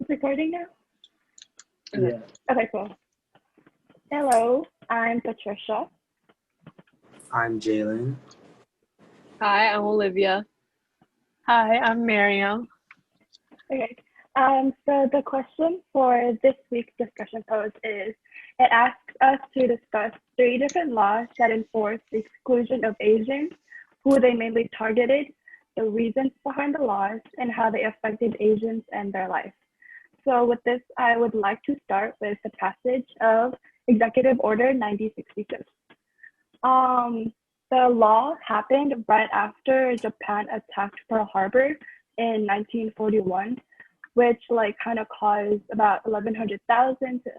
recording now? Yeah. Okay, cool. Hello, I'm Patricia. I'm Jalen. Hi, I'm Olivia. Hi, I'm Miriam. Okay. So the question for this week's discussion pose is, it asks us to discuss 3 different laws that enforce the exclusion of Asians, who they mainly targeted, the reasons behind the laws, and how they affected Asians and their life. So with this, I would like to start with the passage of Executive Order 9066. The law happened right after Japan attacked Pearl Harbor in 1941, which kind of caused about 1,100,000 to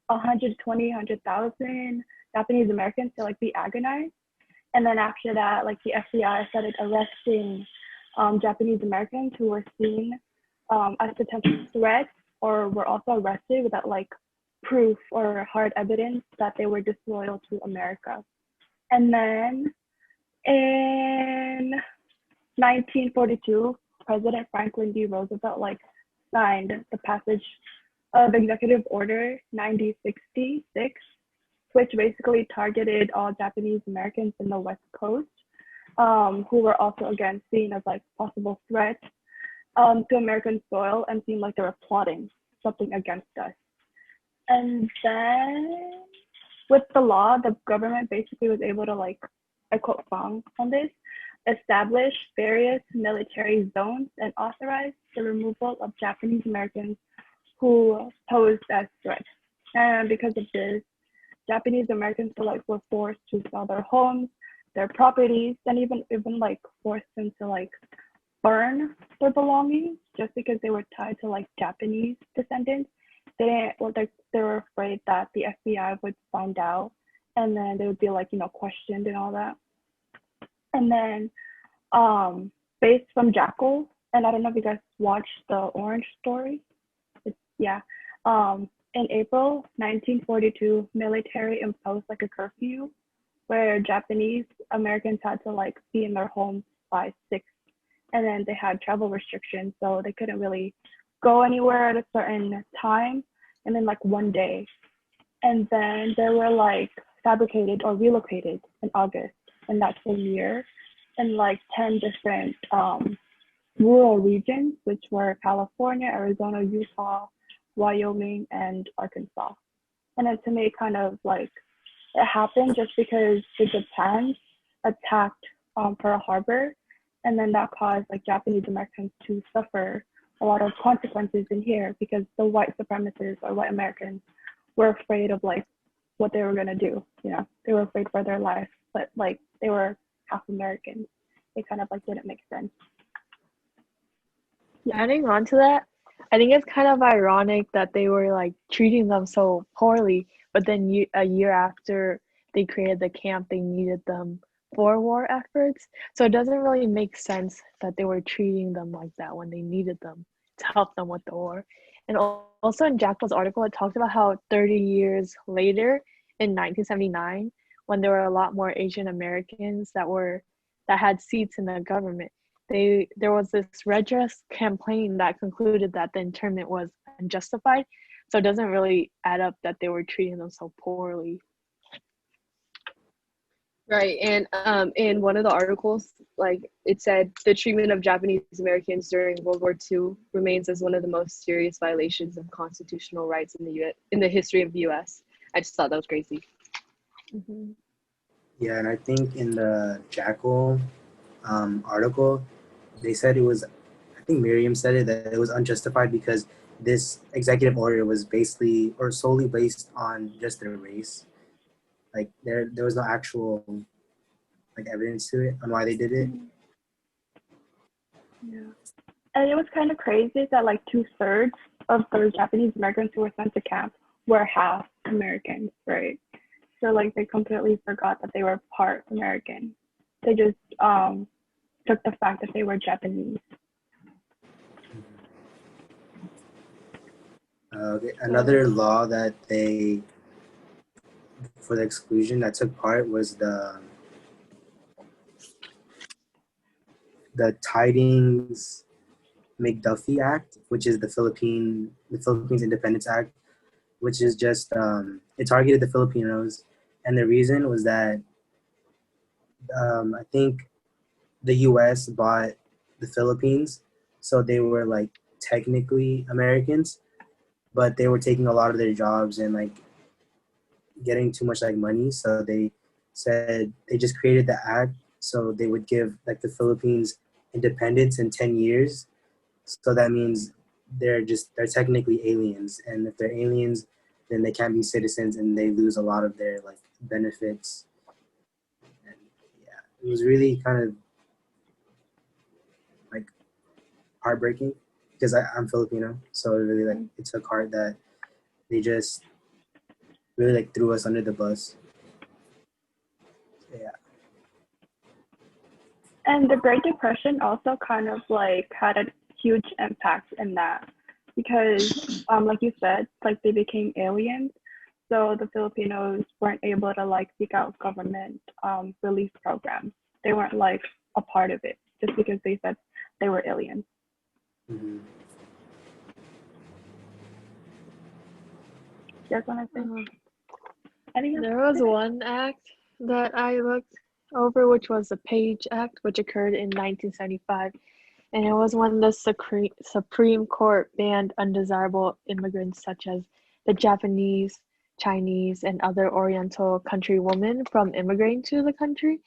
100,000 Japanese Americans to be agonized. And then after that, the FBI started arresting Japanese Americans who were seen as potential threats or were also arrested without proof or hard evidence that they were disloyal to America. And then in 1942, President Franklin D. Roosevelt signed the passage of Executive Order 9066, which basically targeted all Japanese Americans in the West Coast, who were also again seen as possible threats to American soil and seemed like they were plotting something against us. And then with the law, the government basically was able to, I quote Fong on this, establish various military zones and authorize the removal of Japanese Americans who posed as threats. And because of this, Japanese Americans were forced to sell their homes, their properties, and even forced them to burn their belongings just because they were tied to Japanese descendants. They were afraid that the FBI would find out, and then they would be questioned and all that. And then based from Jackal, and I don't know if you guys watched the Orange Story. In April 1942, military imposed a curfew where Japanese Americans had to be in their homes by 6, and then they had travel restrictions, so they couldn't really go anywhere at a certain time, and then one day. And then they were fabricated or relocated in August in that same year in 10 different rural regions, which were California, Arizona, Utah, Wyoming, and Arkansas. And then to me, it happened just because the Japan attacked Pearl Harbor, and then that caused Japanese Americans to suffer a lot of consequences in here because the white supremacists or white Americans were afraid of what they were gonna do. They were afraid for their life, but they were half Americans. It kind of didn't make sense. Adding on to that, I think it's kind of ironic that they were treating them so poorly, but then a year after they created the camp, they needed them for war efforts. So it doesn't really make sense that they were treating them like that when they needed them to help them with the war. And also in Jackal's article, it talked about how 30 years later, in 1979, when there were a lot more Asian Americans that had seats in the government, there was this redress campaign that concluded that the internment was unjustified. So it doesn't really add up that they were treating them so poorly. Right, and in one of the articles, it said the treatment of Japanese Americans during World War II remains as one of the most serious violations of constitutional rights in the history of the U.S. I just thought that was crazy. Mm-hmm. Yeah, and I think in the Jackal article, they said it was, I think Miriam said it, that it was unjustified because this executive order was basically or solely based on just their race. There was no actual evidence to it on why they did it. Yeah. And it was kind of crazy that 2/3 of those Japanese Americans who were sent to camp were half Americans, right? So they completely forgot that they were part American. They just took the fact that they were Japanese. Another law that for the exclusion that took part was the tidings McDuffie Act, which is the Philippines Independence Act, which is just it targeted the Filipinos, and the reason was that I think the U.S. bought the Philippines, so they were like technically Americans, but they were taking a lot of their jobs and like getting too much like money. So they said they just created the act so they would give like the Philippines independence in 10 years. So that means they're technically aliens, and if they're aliens, then they can't be citizens and they lose a lot of their like benefits. And yeah, it was really kind of like heartbreaking because I'm Filipino, so it really like it took heart that they just really like threw us under the bus. Yeah. And the Great Depression also kind of like had a huge impact in that because, like you said, like they became aliens. So the Filipinos weren't able to like seek out government relief programs. They weren't like a part of it just because they said they were aliens. Mm-hmm. You guys want to say anything else? There was one act that I looked over, which was the Page Act, which occurred in 1975. And it was when the Supreme Court banned undesirable immigrants such as the Japanese, Chinese, and other Oriental country women from immigrating to the country.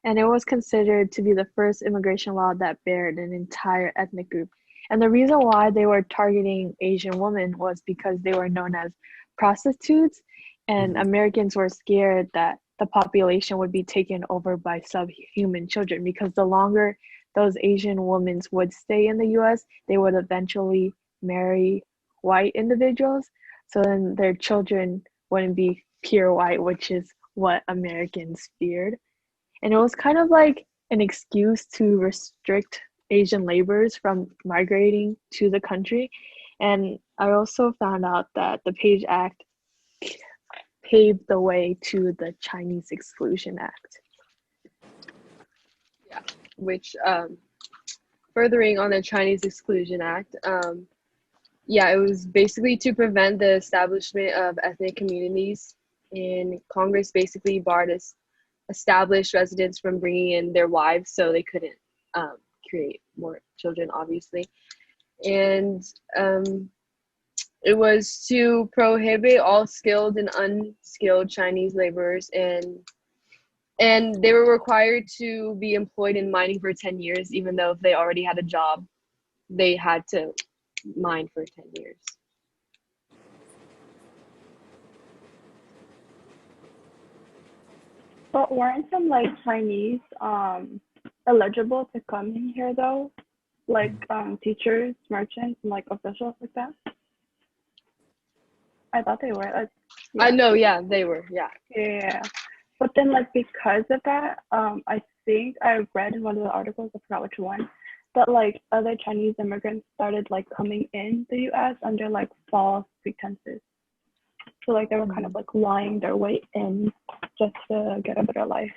And it was considered to be the first immigration law that barred an entire ethnic group. And the reason why they were targeting Asian women was because they were known as prostitutes, and Americans were scared that the population would be taken over by subhuman children, because the longer those Asian women would stay in the US, they would eventually marry white individuals. So then their children wouldn't be pure white, which is what Americans feared. And it was kind of like an excuse to restrict Asian laborers from migrating to the country. And I also found out that the Page Act paved the way to the Chinese Exclusion Act. Yeah, which furthering on the Chinese Exclusion Act, yeah, it was basically to prevent the establishment of ethnic communities, and Congress basically barred established residents from bringing in their wives, so they couldn't create more children, obviously. And it was to prohibit all skilled and unskilled Chinese laborers, and they were required to be employed in mining for 10 years, even though if they already had a job, they had to mine for 10 years. But weren't some like Chinese eligible to come in here though? Like teachers, merchants, and like officials like that? I thought they were. Like, yeah. I know, yeah, they were, yeah. Yeah. But then like because of that, I think I read in one of the articles, I forgot which one, that like other Chinese immigrants started like coming in the US under like false pretenses. So like they were kind of like lying their way in just to get a better life.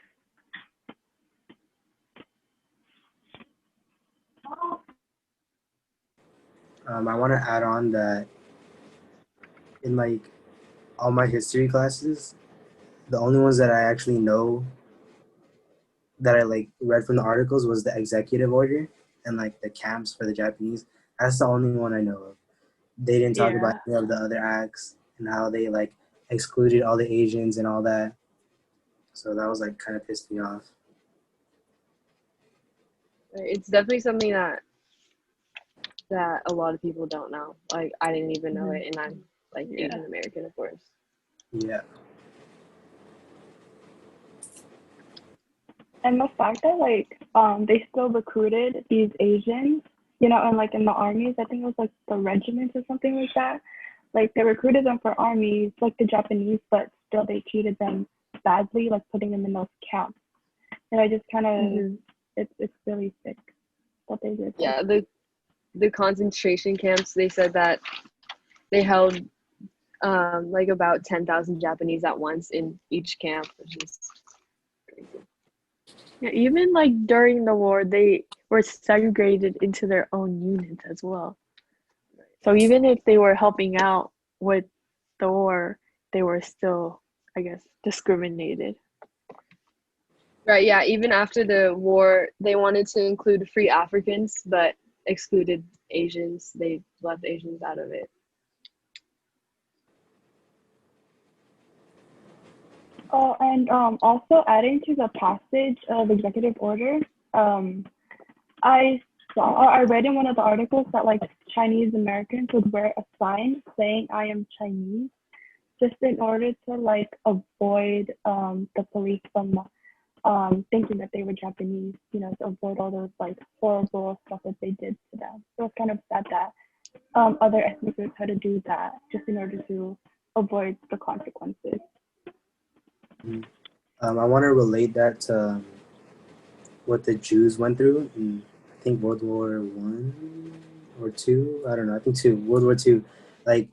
I want to add on that in like all my history classes, the only ones that I actually know that I like read from the articles was the executive order and like the camps for the Japanese. That's the only one I know of. They didn't talk about any of the other acts and how they like excluded all the Asians and all that. So that was like kind of pissed me off. It's definitely something that a lot of people don't know. Like, I didn't even know it, and I'm like Asian American, of course. Yeah. And the fact that like they still recruited these Asians, you know, and like in the armies, I think it was like the regiments or something like that. Like they recruited them for armies, like the Japanese, but still they treated them badly, like putting them in those camps. And I just kind of, it's really sick what they did. Yeah, the concentration camps, they said that they held like about 10,000 Japanese at once in each camp, which is crazy. Yeah, even like during the war, they were segregated into their own units as well. So even if they were helping out with the war, they were still, I guess, discriminated. Right, yeah, even after the war, they wanted to include free Africans, but excluded Asians. They left Asians out of it. Oh, and also adding to the passage of executive order, I read in one of the articles that like Chinese Americans would wear a sign saying "I am Chinese" just in order to like avoid the police from thinking that they were Japanese, you know, to avoid all those like horrible stuff that they did to them. So it's kind of sad that other ethnic groups had to do that just in order to avoid the consequences. I want to relate that to what the Jews went through in, I think, World War One or two. I don't know. I think two. World War Two. Like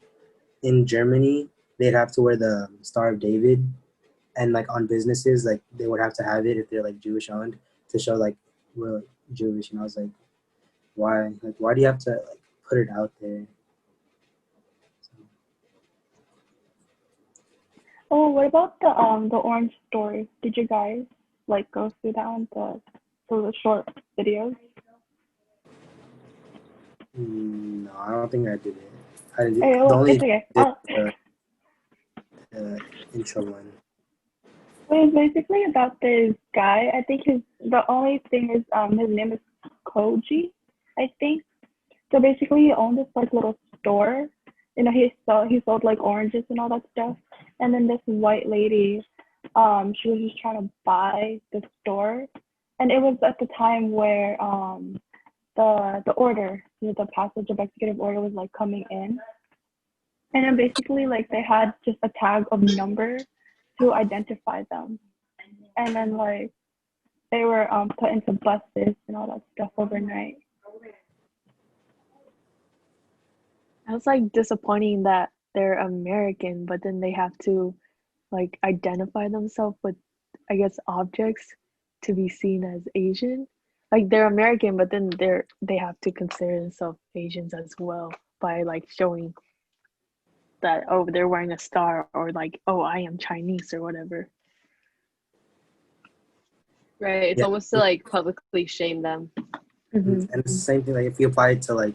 in Germany, they'd have to wear the Star of David, and like on businesses, like they would have to have it if they're like Jewish owned to show like we're Jewish. And I was like, why? Like, why do you have to like put it out there? Oh, what about the orange story? Did you guys like go through that one, the short videos? No, I don't think I did it. I didn't. Hey, The well, only it's okay. did the intro one. It was basically about this guy. I think the only thing is his name is Koji, I think. So basically he owned this like little store. You know, he sold like oranges and all that stuff. And then this white lady, she was just trying to buy the store. And it was at the time where the order, you know, the passage of executive order was like coming in. And then basically like they had just a tag of number to identify them. And then like they were put into buses and all that stuff overnight. It's like disappointing that they're American, but then they have to like identify themselves with, I guess, objects to be seen as Asian. Like they're American, but then they have to consider themselves Asians as well by like showing that, oh, they're wearing a star, or like, oh, I am Chinese or whatever. Right, it's Yeah. almost to like publicly shame them. And it's the same thing. Like if you apply it to like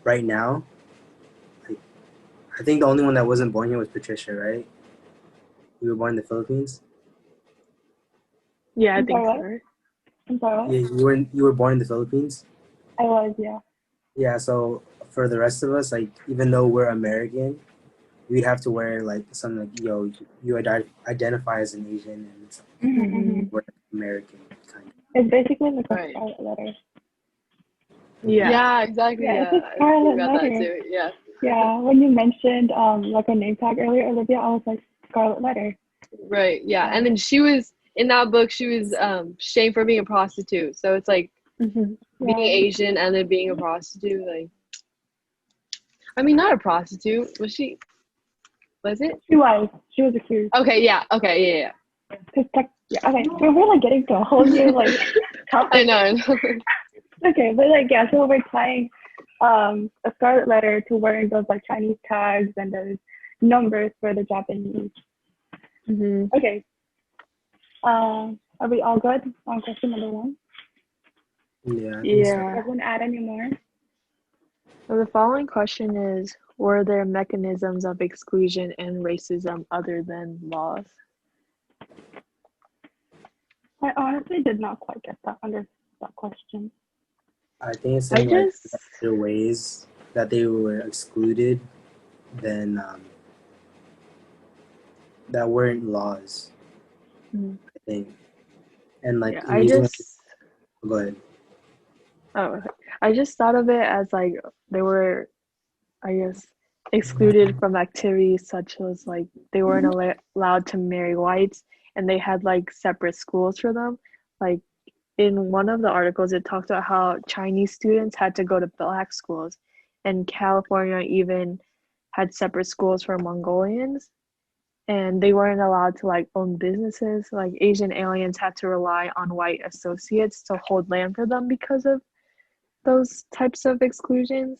right now, like I think the only one that wasn't born here was Patricia, right? We were born in the Philippines. Yeah, I I'm think sorry, so. what? Right? I'm sorry, what? Yeah, you were born in the Philippines. I was, yeah. Yeah, so for the rest of us, like even though we're American, we'd have to wear like something like you identify as an Asian and it's we're American kind of. It's basically like a Right. scarlet letter. Yeah, exactly. Yeah, Yeah, it's a I scarlet forgot that letter. too. Yeah. Yeah, when you mentioned like a name tag earlier, Olivia, I was like scarlet letter. Right. Yeah. And then she was in that book. She was shamed for being a prostitute. So it's like being Yeah. Asian and then being a prostitute. Like, I mean, not a prostitute. Was she? Was it? She was accused. Okay. Yeah. Okay. Yeah. Yeah, okay, so we're like getting to a whole new like topic. I know. Okay, but like yeah, so we're tying a scarlet letter to wearing those like Chinese tags and those numbers for the Japanese. Okay. Are we all good on question number 1? Yeah. I think so. Yeah. Everyone add any more? So the following question is, were there mechanisms of exclusion and racism other than laws? I honestly did not quite get that under that question. I think it's in like the ways that they were excluded than that weren't laws. I think, and like yeah, go ahead. Oh, I just thought of it as like they were, I guess, excluded from activities such as like they weren't allowed to marry whites, and they had like separate schools for them. Like in one of the articles, it talked about how Chinese students had to go to black schools, and California even had separate schools for Mongolians. and they weren't allowed to like own businesses. Like Asian aliens had to rely on white associates to hold land for them because of those types of exclusions.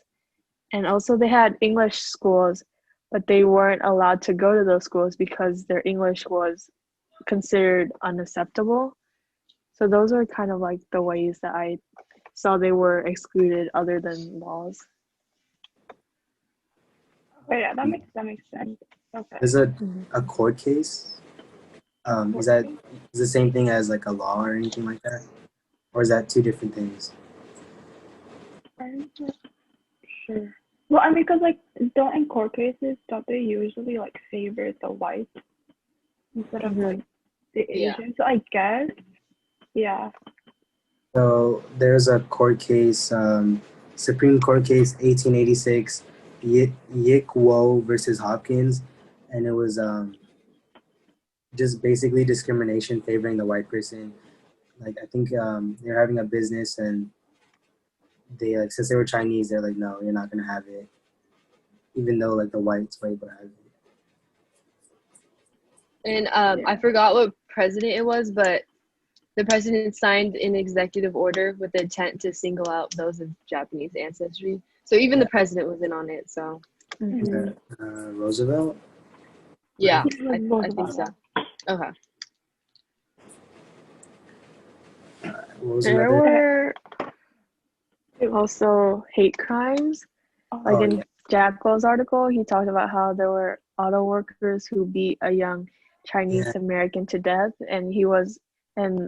And also they had English schools, but they weren't allowed to go to those schools because their English was considered unacceptable. So those are kind of like the ways that I saw they were excluded other than laws. Oh yeah, that makes sense. Okay. There's a court case. Is that Okay. is the same thing as like a law or anything like that, or is that two different things? I'm not sure. Well, I mean, because like, don't in court cases, don't they usually like favor the whites instead of like the Yeah. Asians? So I guess, yeah. So there's a court case, Supreme Court case 1886, Yik Wo versus Hopkins, and it was just basically discrimination favoring the white person. Like I think they're having a business and they like since they were Chinese, they're like, no, you're not gonna have it, even though like the whites were able to have it. And I forgot what president it was, but the president signed an executive order with the intent to single out those of Japanese ancestry. So even the president was in on it. So Is that Roosevelt? yeah, Like, I think so. Okay. What was There another? were also hate crimes. Like Oh, in yeah. Jack Lowe's article, he talked about how there were auto workers who beat a young Chinese American to death, and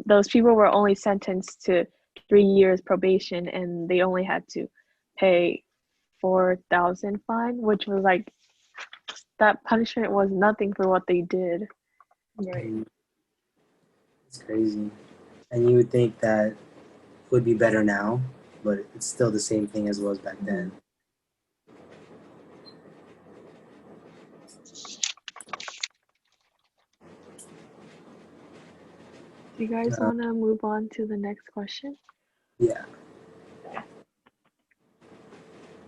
those people were only sentenced to 3 years probation, and they only had to pay 4,000 fine, which was like that punishment was nothing for what they did. Right. It's crazy. And you would think that it would be better now, but it's still the same thing as it was back then. Do you guys want to move on to the next question? Yeah.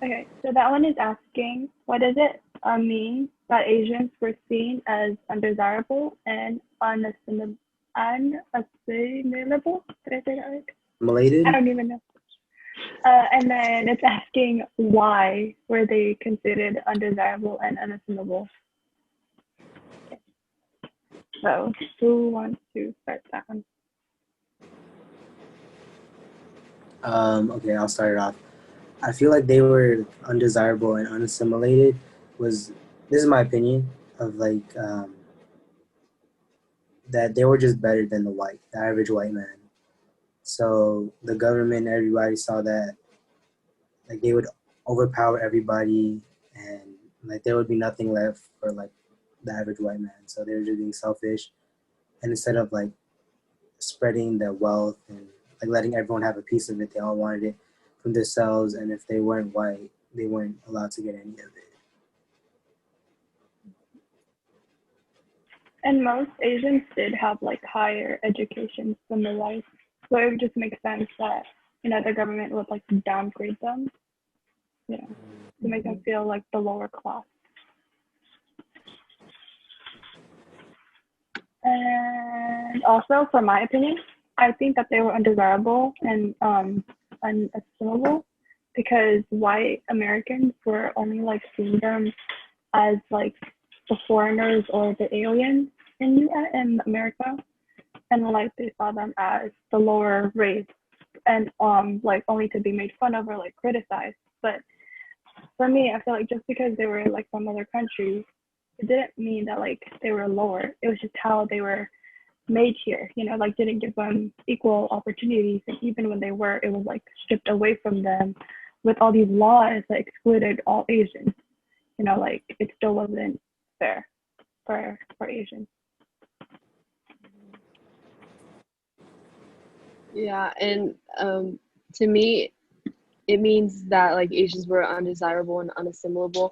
Okay, so that one is asking, what does it mean that Asians were seen as undesirable and unassimilable? Did I say that right? Assimilated? I don't even know. And then it's asking, why were they considered undesirable and unassimilable? So who wants to start that one? Okay, I'll start it off. I feel like they were undesirable and unassimilated. This is my opinion of like that they were just better than the average white man. So the government, everybody saw that like they would overpower everybody and like there would be nothing left for like the average white man. So they were just being selfish, and instead of like spreading the wealth and like letting everyone have a piece of it, they all wanted it from themselves. And if they weren't white, they weren't allowed to get any of it. And most Asians did have like higher education than the whites. So it would just make sense that, the government would like downgrade them, to make them feel like the lower class. And also, for my opinion, I think that they were undesirable and unassimilable because white Americans were only like seeing them as like the foreigners or the aliens in America, and like they saw them as the lower race and like only to be made fun of or like criticized. But for me, I feel like just because they were like from other countries, it didn't mean that like they were lower. It was just how they were made here, like didn't give them equal opportunities. And even when they were, it was like stripped away from them with all these laws that excluded all Asians. Like it still wasn't fair for Asians. Yeah, and to me, it means that like Asians were undesirable and unassimilable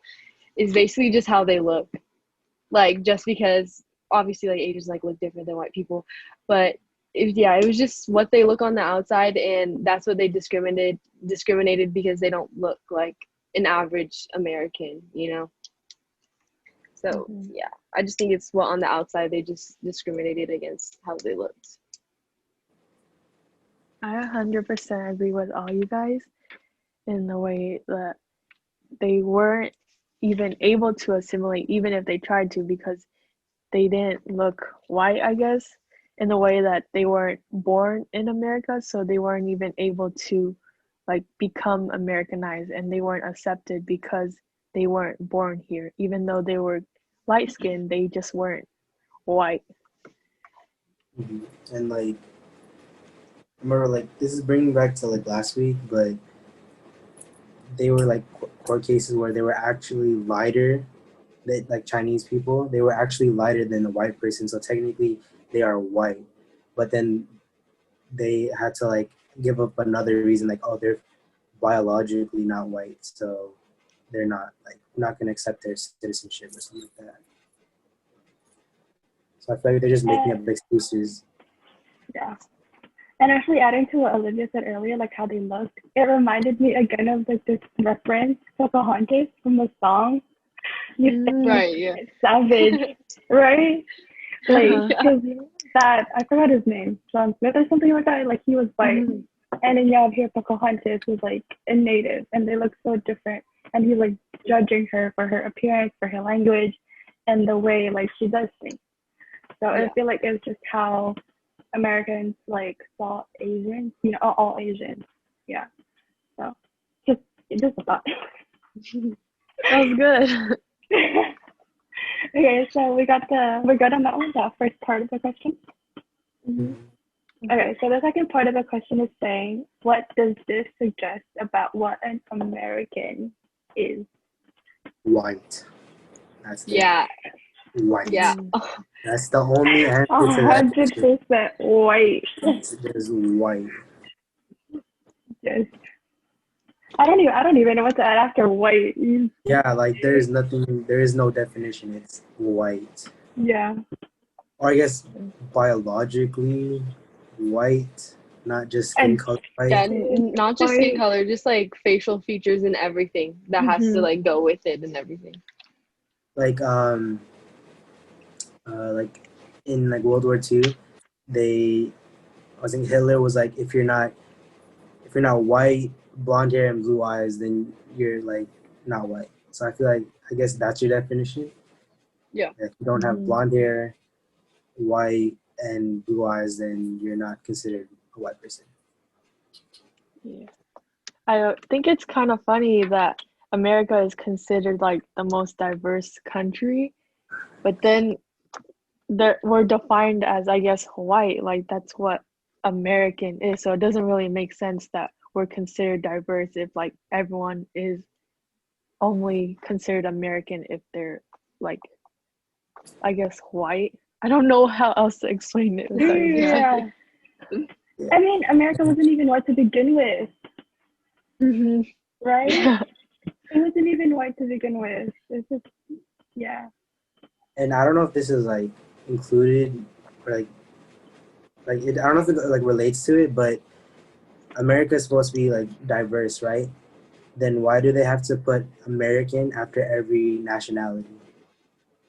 is basically just how they look. Like just because obviously like Asians like look different than white people, but it was just what they look on the outside, and that's what they discriminated because they don't look like an average American, So yeah, I just think it's on the outside they just discriminated against how they looked. I 100% agree with all you guys in the way that they weren't even able to assimilate, even if they tried to, because they didn't look white, I guess, in the way that they weren't born in America, so they weren't even able to like become Americanized, and they weren't accepted because they weren't born here. Even though they were light skinned, they just weren't white. Mhm. And like, I remember like this is bringing back to like last week, but they were like court cases where they were actually lighter. They, like Chinese people, they were actually lighter than the white person, so technically they are white. But then they had to like give up another reason, like, oh, they're biologically not white, so they're not gonna accept their citizenship or something like that. So I feel like they're just making up excuses. Yeah. And actually adding to what Olivia said earlier, like how they looked, it reminded me again of like this reference, Pocahontas from the song. You think Right, yeah. savage, right? Like, Yeah. cause that, I forgot his name, John Smith or something like that, like he was white. Mhm. And then you have here Pocahontas who's like a native, and they look so different. And he's like judging her for her appearance, for her language, and the way like she does things. So I Yeah. feel like it's just how Americans like saw Asians, you know, all Asians. Yeah. So just a thought. That was good. Okay, so we're good on that one, that first part of the question. Mhm. Okay, so the second part of the question is saying, what does this suggest about what an American is? White. That's the Yeah, white. yeah. That's the only answer to that question. 100% white. There's white. Yes. I don't even know what to add after white. Yeah, like there is nothing. There is no definition. It's white. Yeah. Or I guess biologically white, not just skin And color Yeah, white. not just skin white. color, just like facial features and everything that has to like go with it and everything. Like like in like World War II, they I think Hitler was like, if you're not white, blonde hair and blue eyes, then you're like not white. So I feel like I guess that's your definition. Yeah. If you don't have blonde hair, white, and blue eyes, then you're not considered a white person. Yeah. I think it's kind of funny that America is considered like the most diverse country, but then we're defined as, I guess, white. Like that's what American is. So it doesn't really make sense that we're considered diverse if like everyone is only considered American if they're like, I guess, white. I don't know how else to explain it without Yeah. Yeah. I mean, America wasn't even white to begin with, right? Yeah. It wasn't even white to begin with. It's just, yeah. And I don't know if this is like included or like it, I don't know if it like relates to it, but America is supposed to be like diverse, right? Then why do they have to put American after every nationality?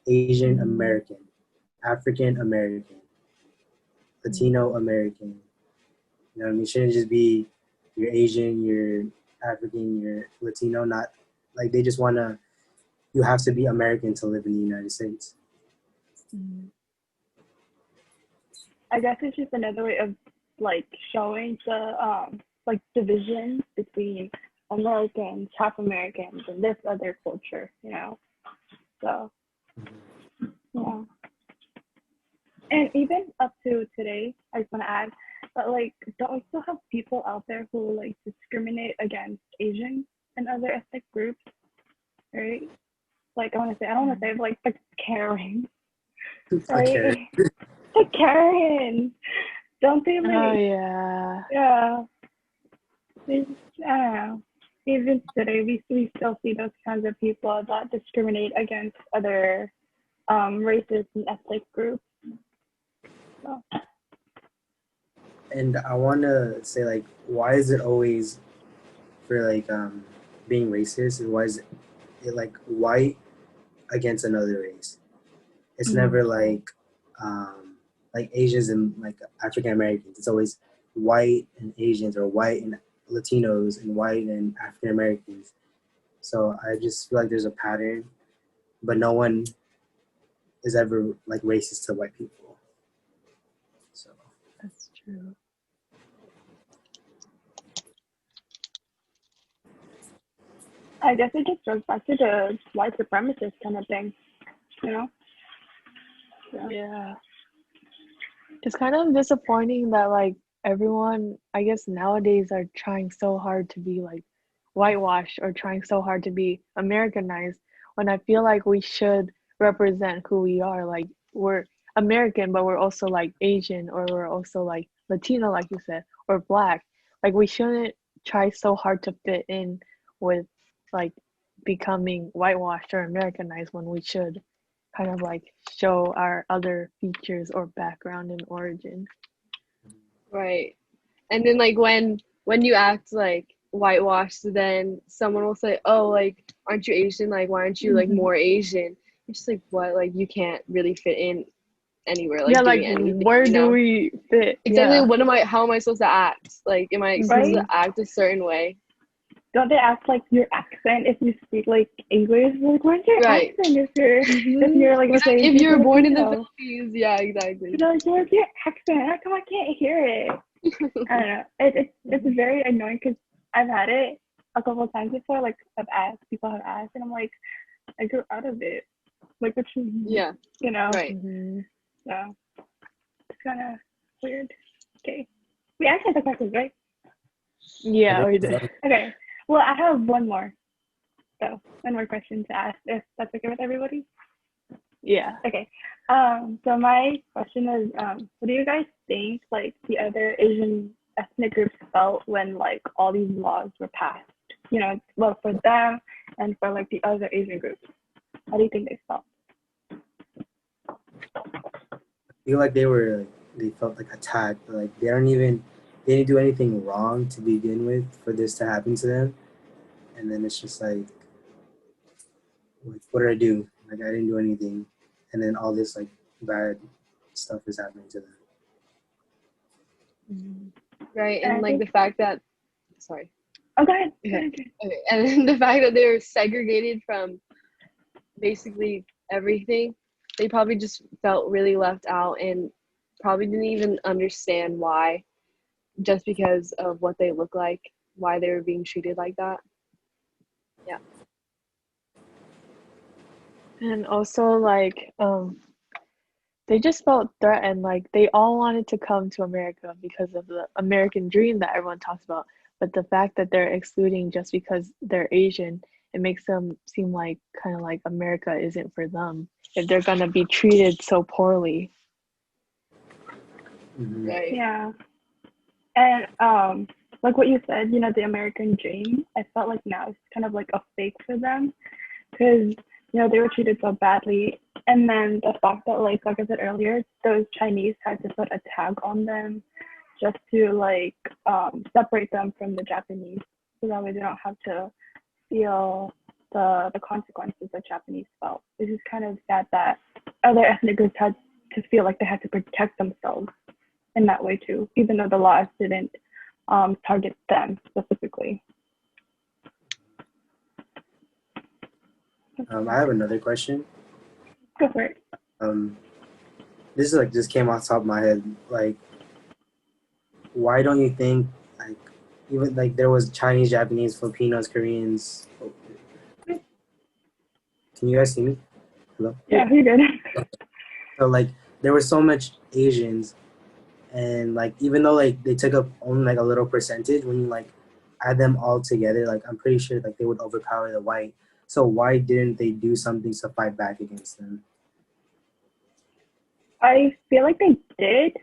Asian American, African American, Latino American. You know what I mean? Shouldn't it just be you're Asian, you're African, you're Latino, not like they just wanna you have to be American to live in the United States. I guess it's just another way of like showing the like division between Americans, half Americans, and this other culture, you know. So yeah. And even up to today, I just want to add, but like, don't we still have people out there who like discriminate against Asians and other ethnic groups, right? Like I don't want to say like the Karen, right? Okay. The Karen. Don't they like? Oh yeah. Yeah. I don't know. Even today, we still see those kinds of people that discriminate against other races and ethnic groups. So. And I want to say like, why is it always for like being racist? And why is it like white against another race? It's never like Asians and like African Americans. It's always white and Asians, or white and Latinos, and white and African Americans. So I just feel like there's a pattern, but no one is ever like racist to white people. So That's true. I guess it just goes back to the white supremacist kind of thing, you know? Yeah. It's kind of disappointing that like everyone, I guess nowadays, are trying so hard to be like whitewashed or trying so hard to be Americanized, when I feel like we should represent who we are. Like we're American, but we're also like Asian, or we're also like Latino, like you said, or Black. Like we shouldn't try so hard to fit in with like becoming whitewashed or Americanized, when we should kind of like show our other features or background and origin. Right. And then like when you act like whitewashed, then someone will say, oh, like, aren't you Asian? Like, why aren't you like more Asian? It's just like, what? Like, you can't really fit in anywhere, like Yeah, like doing anything, where you do know? we fit? Exactly. Yeah. How am I supposed to act? Like, am I supposed to act a certain way? Don't they ask like your accent if you speak like English? Like, where's your Right. accent if you're like, let's say, If you're born in the Filipino? Philippines, yeah, exactly. You know, like, where's your accent? How come I can't hear it? I don't know. It's very annoying because I've had it a couple of times before. Like, people have asked, and I'm like, I grew out of it. Like, what Yeah. you know? Right. So it's kind of weird. Okay, we actually had the questions, right? Yeah, we did. Okay. Well, I have one more question to ask, if that's okay with everybody. Yeah. Okay. So my question is, what do you guys think like the other Asian ethnic groups felt when like all these laws were passed? You know, well, for them and for like the other Asian groups. How do you think they felt? I feel like they felt like attacked. Like they didn't do anything wrong to begin with for this to happen to them, and then it's just like what did I do? Like I didn't do anything, and then all this like bad stuff is happening to them. Right. And like the fact that, sorry. Oh, go ahead. Okay. And then the fact that they're segregated from basically everything, they probably just felt really left out and probably didn't even understand why, just because of what they look like, why they were being treated like that. Yeah. And also like they just felt threatened. Like they all wanted to come to America because of the American dream that everyone talks about. But the fact that they're excluding just because they're Asian, it makes them seem like kind of like America isn't for them if they're gonna be treated so poorly. Right. Yeah. And like what you said, you know, the American dream, I felt like now it's kind of like a fake for them because, you know, they were treated so badly. And then the fact that, like I said earlier, those Chinese had to put a tag on them just to like separate them from the Japanese, so that way they don't have to feel the consequences that Japanese felt. It's just kind of sad that other ethnic groups had to feel like they had to protect themselves in that way too, even though the laws didn't target them specifically. I have another question. Go for it. This is like just came off the top of my head. Like, why don't you think like even like there was Chinese, Japanese, Filipinos, Koreans? Can you guys see me? Hello? Yeah, you're good. So like there were so much Asians, and like even though like they took up only like a little percentage, when you like add them all together, like I'm pretty sure like they would overpower the white. So why didn't they do something to fight back against them? I feel like they did.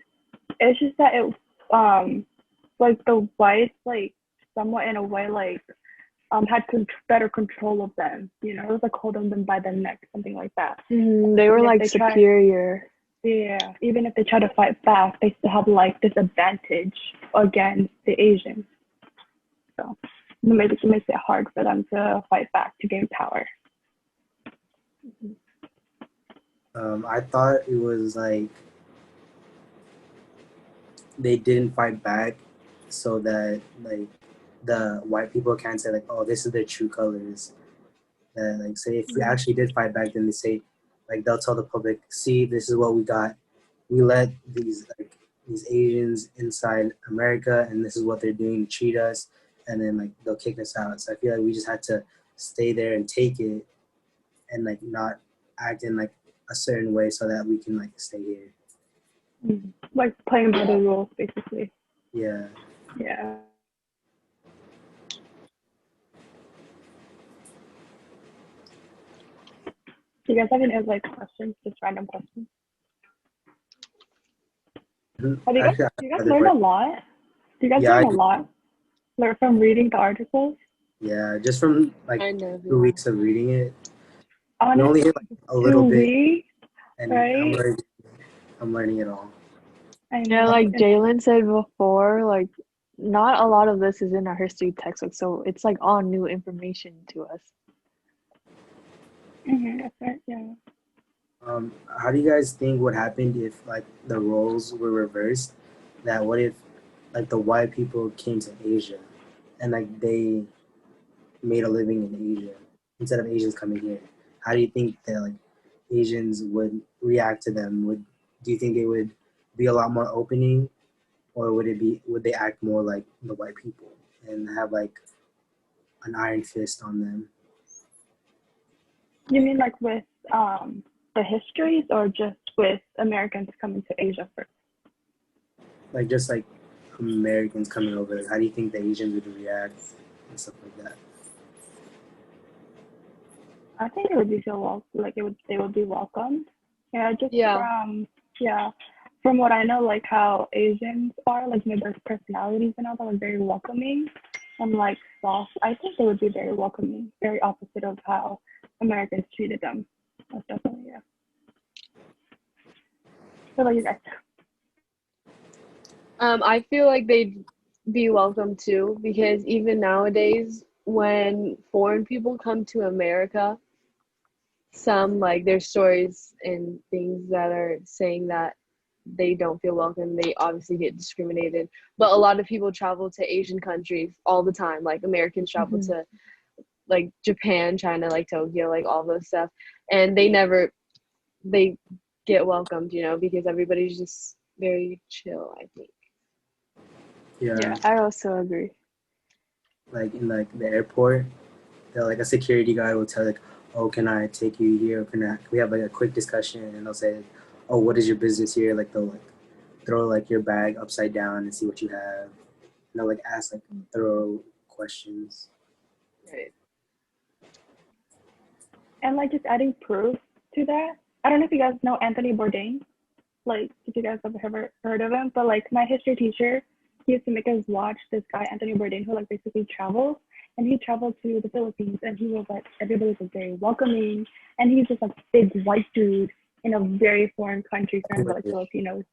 It's just that it like the whites like somewhat in a way like had better control of them. You know, it was like holding them by the neck, something like that. They were like superior. Yeah, even if they try to fight back, they still have like this advantage against the Asians. So it makes it hard for them to fight back to gain power. I thought it was like they didn't fight back, so that like the white people can't say like, oh, this is their true colors. That like say if we actually did fight back, then they say like they'll tell the public, see, this is what we got. We let these Asians inside America, and this is what they're doing to treat us, and then like they'll kick us out. So I feel like we just had to stay there and take it, and like not act in like a certain way so that we can like stay here. Like playing by the rules, basically. Yeah. Yeah. Do you guys have any like questions? Just random questions. Have you guys, Actually, do you guys learn a lot? Do you guys Yeah, learn I a do. lot? Learn from reading the articles? Yeah, just from like Kind of, 2 weeks of reading it, we Honestly, only hit like a little 2 bit, weeks, and right? I'm learning it all. I Yeah, know. like Jalen said before, like not a lot of this is in our history textbook, so it's like all new information to us. That's right, yeah. How do you guys think would happen if like the roles were reversed? That what if like the white people came to Asia and like they made a living in Asia instead of Asians coming here? How do you think that like Asians would react to them? Do you think they would be a lot more opening, or would they act more like the white people and have like an iron fist on them? You mean like with the histories or just with Americans coming to Asia first? Like just like Americans coming over, like, how do you think the Asians would react and stuff like that? I think it would be they would be welcomed. Yeah, just from what I know, like how Asians are, like their personalities and all that, like very welcoming and like soft. I think they would be very welcoming, very opposite of how Americans treated them. That's definitely What about you guys? I feel like they'd be welcome too, because even nowadays, when foreign people come to America, some like there's stories and things that are saying that they don't feel welcome. They obviously get discriminated. But a lot of people travel to Asian countries all the time. Like Americans travel to like Japan, China, like Tokyo, like all those stuff. And they get welcomed, because everybody's just very chill, I think. Yeah, I also agree. Like in like the airport, like a security guard will tell like, oh, can I take you here? Can we have like a quick discussion? And they'll say, oh, what is your business here? Like they'll like throw like your bag upside down and see what you have. And they'll like ask like thorough questions. Right. And like just adding proof to that. I don't know if you guys know Anthony Bourdain. Like if you guys have ever heard of him, but like my history teacher, he used to make us watch this guy Anthony Bourdain who like basically travels, and he traveled to the Philippines, and he was like everybody was very welcoming, and he's just like big white dude in a very foreign country surrounded by like Filipinos.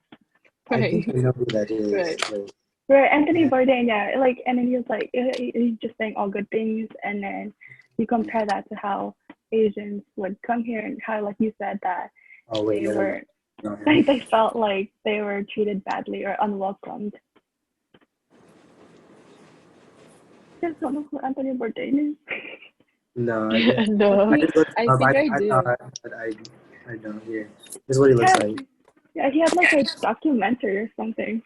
I think I know who that is. Right. Right, Anthony Bourdain, yeah, like, and then he was like, he's just saying all good things, and then you compare that to how Asians would come here, and how, like you said, that they were, like, they felt like they were treated badly or unwelcomed. You guys don't know who Anthony Bourdain is? No, No. I think I do. But I don't hear. This is what he looks like. Yeah, he had like a documentary or something.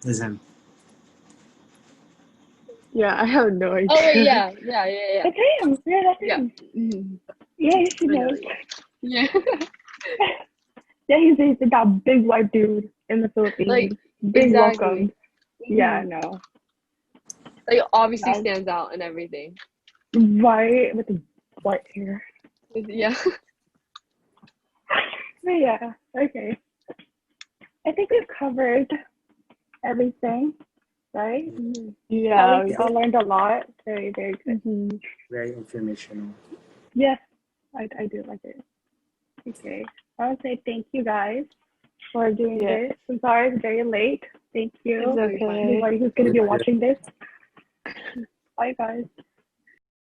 This is him. Yeah, I have no idea. Oh wait, yeah. That's him. Yeah, that's him. Mm-hmm. Yeah, he knows. Yeah. Yeah, he's that big white dude in the Philippines. Like, big exactly. welcome. Mm-hmm. Yeah, I know. Like obviously stands out and everything. Right, with the white hair. Yeah. But yeah, okay. I think we've covered everything, right? Yeah. We all learned a lot. Very, very good. Very informational. Yes, I do like it. Okay. I want to say thank you guys for doing this. I'm sorry it's very late. Thank you. It's okay. Everybody who's going to be watching this. Bye, guys.